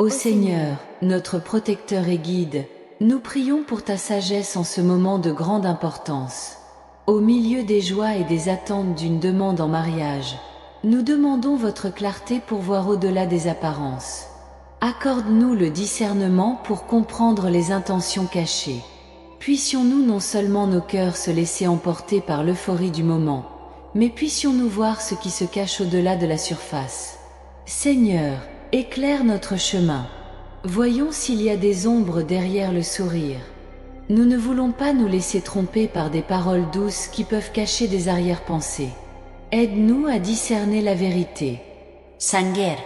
Ô Seigneur, notre protecteur et guide, nous prions pour ta sagesse en ce moment de grande importance. Au milieu des joies et des attentes d'une demande en mariage, nous demandons votre clarté pour voir au-delà des apparences. Accorde-nous le discernement pour comprendre les intentions cachées. Puissions-nous non seulement nos cœurs se laisser emporter par l'euphorie du moment, mais puissions-nous voir ce qui se cache au-delà de la surface. Seigneur, éclaire notre chemin. Voyons s'il y a des ombres derrière le sourire. Nous ne voulons pas nous laisser tromper par des paroles douces qui peuvent cacher des arrière-pensées. Aide-nous à discerner la vérité. Sanger,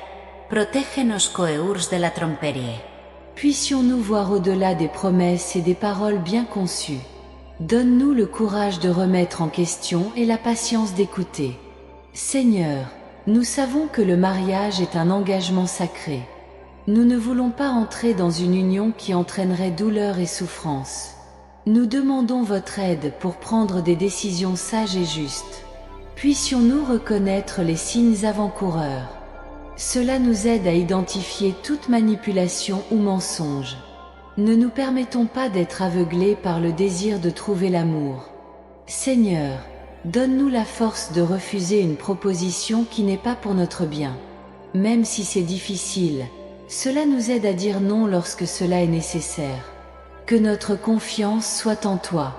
protégenos coeurs de la tromperie. Puissions-nous voir au-delà des promesses et des paroles bien conçues. Donne-nous le courage de remettre en question et la patience d'écouter. Seigneur, nous savons que le mariage est un engagement sacré. Nous ne voulons pas entrer dans une union qui entraînerait douleur et souffrance. Nous demandons votre aide pour prendre des décisions sages et justes. Puissions-nous reconnaître les signes avant-coureurs. Cela nous aide à identifier toute manipulation ou mensonge. Ne nous permettons pas d'être aveuglés par le désir de trouver l'amour. Seigneur, donne-nous la force de refuser une proposition qui n'est pas pour notre bien. Même si c'est difficile, cela nous aide à dire non lorsque cela est nécessaire. Que notre confiance soit en toi.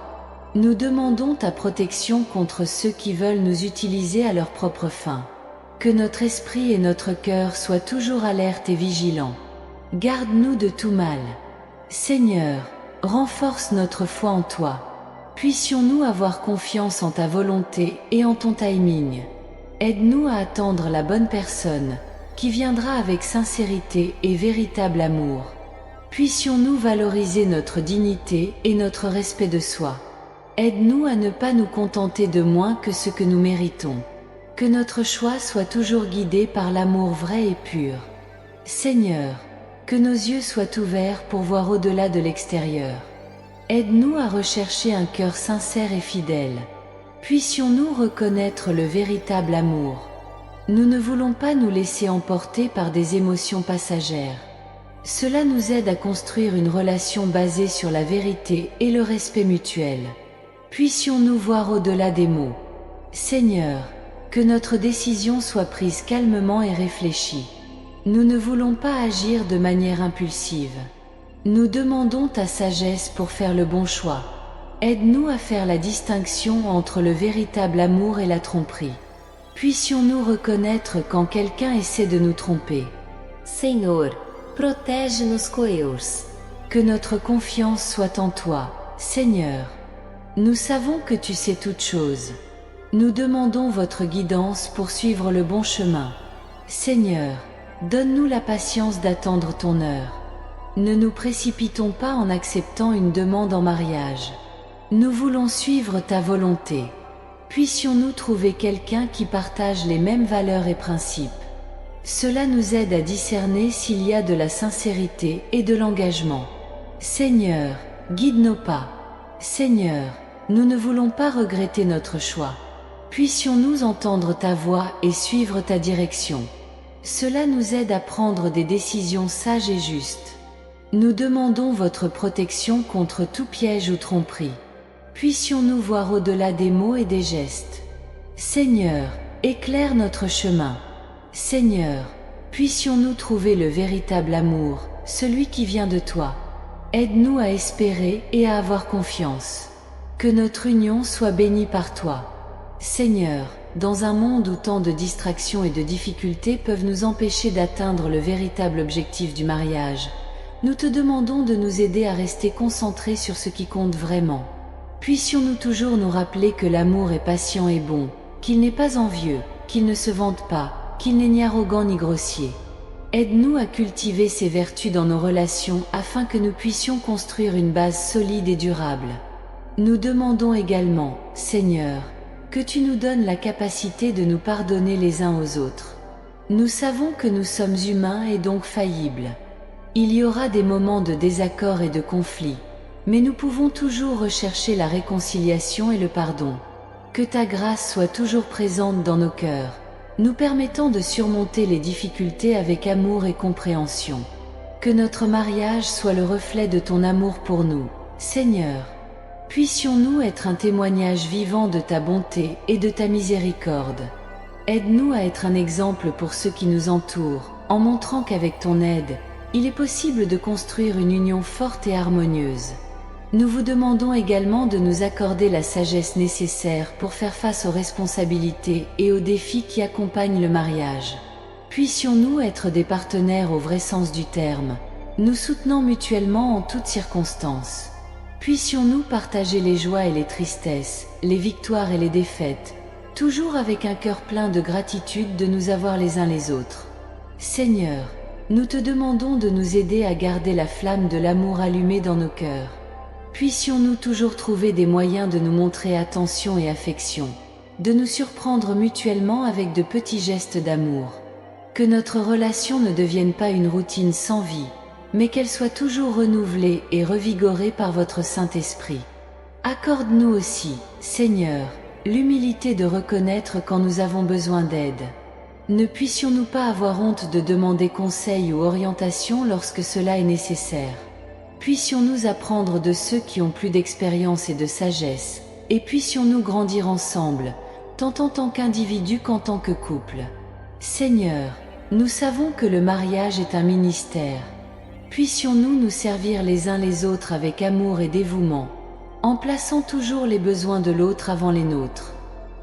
Nous demandons ta protection contre ceux qui veulent nous utiliser à leur propre fin. Que notre esprit et notre cœur soient toujours alertes et vigilants. Garde-nous de tout mal. Seigneur, renforce notre foi en toi. Puissions-nous avoir confiance en ta volonté et en ton timing. Aide-nous à attendre la bonne personne, qui viendra avec sincérité et véritable amour. Puissions-nous valoriser notre dignité et notre respect de soi. Aide-nous à ne pas nous contenter de moins que ce que nous méritons. Que notre choix soit toujours guidé par l'amour vrai et pur. Seigneur, que nos yeux soient ouverts pour voir au-delà de l'extérieur. Aide-nous à rechercher un cœur sincère et fidèle. Puissions-nous reconnaître le véritable amour. Nous ne voulons pas nous laisser emporter par des émotions passagères. Cela nous aide à construire une relation basée sur la vérité et le respect mutuel. Puissions-nous voir au-delà des mots. Seigneur, que notre décision soit prise calmement et réfléchie. Nous ne voulons pas agir de manière impulsive. Nous demandons ta sagesse pour faire le bon choix. Aide-nous à faire la distinction entre le véritable amour et la tromperie. Puissions-nous reconnaître quand quelqu'un essaie de nous tromper. Senhor, protege-nos coeurs. Que notre confiance soit en toi, Seigneur. Nous savons que tu sais toutes choses. Nous demandons votre guidance pour suivre le bon chemin. Seigneur, donne-nous la patience d'attendre ton heure. Ne nous précipitons pas en acceptant une demande en mariage. Nous voulons suivre ta volonté. Puissions-nous trouver quelqu'un qui partage les mêmes valeurs et principes. Cela nous aide à discerner s'il y a de la sincérité et de l'engagement. Seigneur, guide nos pas. Seigneur, nous ne voulons pas regretter notre choix. Puissions-nous entendre ta voix et suivre ta direction. Cela nous aide à prendre des décisions sages et justes. Nous demandons votre protection contre tout piège ou tromperie. Puissions-nous voir au-delà des mots et des gestes. Seigneur, éclaire notre chemin. Seigneur, puissions-nous trouver le véritable amour, celui qui vient de toi. Aide-nous à espérer et à avoir confiance. Que notre union soit bénie par toi. Seigneur, dans un monde où tant de distractions et de difficultés peuvent nous empêcher d'atteindre le véritable objectif du mariage, nous te demandons de nous aider à rester concentrés sur ce qui compte vraiment. Puissions-nous toujours nous rappeler que l'amour est patient et bon, qu'il n'est pas envieux, qu'il ne se vante pas, qu'il n'est ni arrogant ni grossier. Aide-nous à cultiver ces vertus dans nos relations afin que nous puissions construire une base solide et durable. Nous demandons également, Seigneur, que tu nous donnes la capacité de nous pardonner les uns aux autres. Nous savons que nous sommes humains et donc faillibles. Il y aura des moments de désaccord et de conflit, mais nous pouvons toujours rechercher la réconciliation et le pardon. Que ta grâce soit toujours présente dans nos cœurs, nous permettant de surmonter les difficultés avec amour et compréhension. Que notre mariage soit le reflet de ton amour pour nous, Seigneur. Puissions-nous être un témoignage vivant de ta bonté et de ta miséricorde. Aide-nous à être un exemple pour ceux qui nous entourent, en montrant qu'avec ton aide, il est possible de construire une union forte et harmonieuse. Nous vous demandons également de nous accorder la sagesse nécessaire pour faire face aux responsabilités et aux défis qui accompagnent le mariage. Puissions-nous être des partenaires au vrai sens du terme, nous soutenant mutuellement en toutes circonstances. Puissions-nous partager les joies et les tristesses, les victoires et les défaites, toujours avec un cœur plein de gratitude de nous avoir les uns les autres. Seigneur, nous te demandons de nous aider à garder la flamme de l'amour allumée dans nos cœurs. Puissions-nous toujours trouver des moyens de nous montrer attention et affection, de nous surprendre mutuellement avec de petits gestes d'amour. Que notre relation ne devienne pas une routine sans vie, mais qu'elle soit toujours renouvelée et revigorée par votre Saint-Esprit. Accorde-nous aussi, Seigneur, l'humilité de reconnaître quand nous avons besoin d'aide. Ne puissions-nous pas avoir honte de demander conseil ou orientation lorsque cela est nécessaire. Puissions-nous apprendre de ceux qui ont plus d'expérience et de sagesse, et puissions-nous grandir ensemble, tant en tant qu'individus qu'en tant que couple. Seigneur, nous savons que le mariage est un ministère. Puissions-nous nous servir les uns les autres avec amour et dévouement, en plaçant toujours les besoins de l'autre avant les nôtres.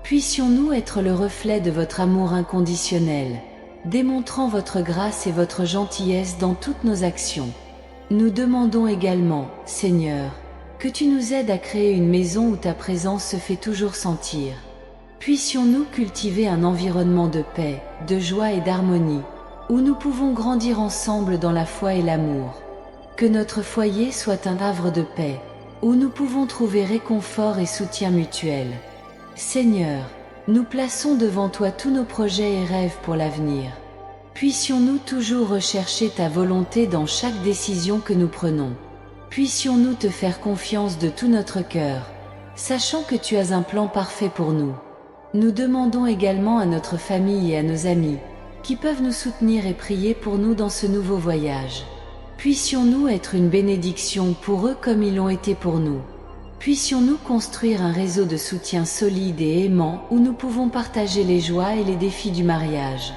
Puissions-nous être le reflet de votre amour inconditionnel, démontrant votre grâce et votre gentillesse dans toutes nos actions. Nous demandons également, Seigneur, que tu nous aides à créer une maison où ta présence se fait toujours sentir. Puissions-nous cultiver un environnement de paix, de joie et d'harmonie, où nous pouvons grandir ensemble dans la foi et l'amour. Que notre foyer soit un havre de paix, où nous pouvons trouver réconfort et soutien mutuel. Seigneur, nous plaçons devant toi tous nos projets et rêves pour l'avenir. Puissions-nous toujours rechercher ta volonté dans chaque décision que nous prenons. Puissions-nous te faire confiance de tout notre cœur, sachant que tu as un plan parfait pour nous. Nous demandons également à notre famille et à nos amis, qui peuvent nous soutenir et prier pour nous dans ce nouveau voyage. Puissions-nous être une bénédiction pour eux comme ils l'ont été pour nous. Puissions-nous construire un réseau de soutien solide et aimant où nous pouvons partager les joies et les défis du mariage.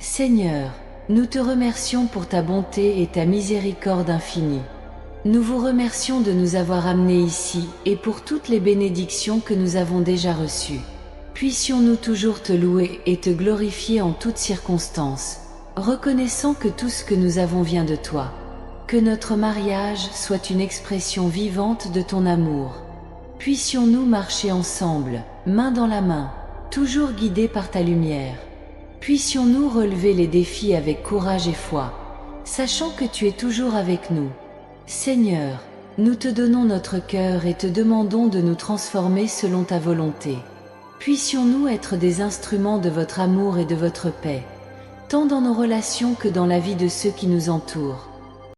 Seigneur, nous te remercions pour ta bonté et ta miséricorde infinie. Nous vous remercions de nous avoir amenés ici et pour toutes les bénédictions que nous avons déjà reçues. Puissions-nous toujours te louer et te glorifier en toutes circonstances, reconnaissant que tout ce que nous avons vient de toi. Que notre mariage soit une expression vivante de ton amour. Puissions-nous marcher ensemble, main dans la main, toujours guidés par ta lumière. Puissions-nous relever les défis avec courage et foi, sachant que tu es toujours avec nous. Seigneur, nous te donnons notre cœur et te demandons de nous transformer selon ta volonté. Puissions-nous être des instruments de votre amour et de votre paix, tant dans nos relations que dans la vie de ceux qui nous entourent.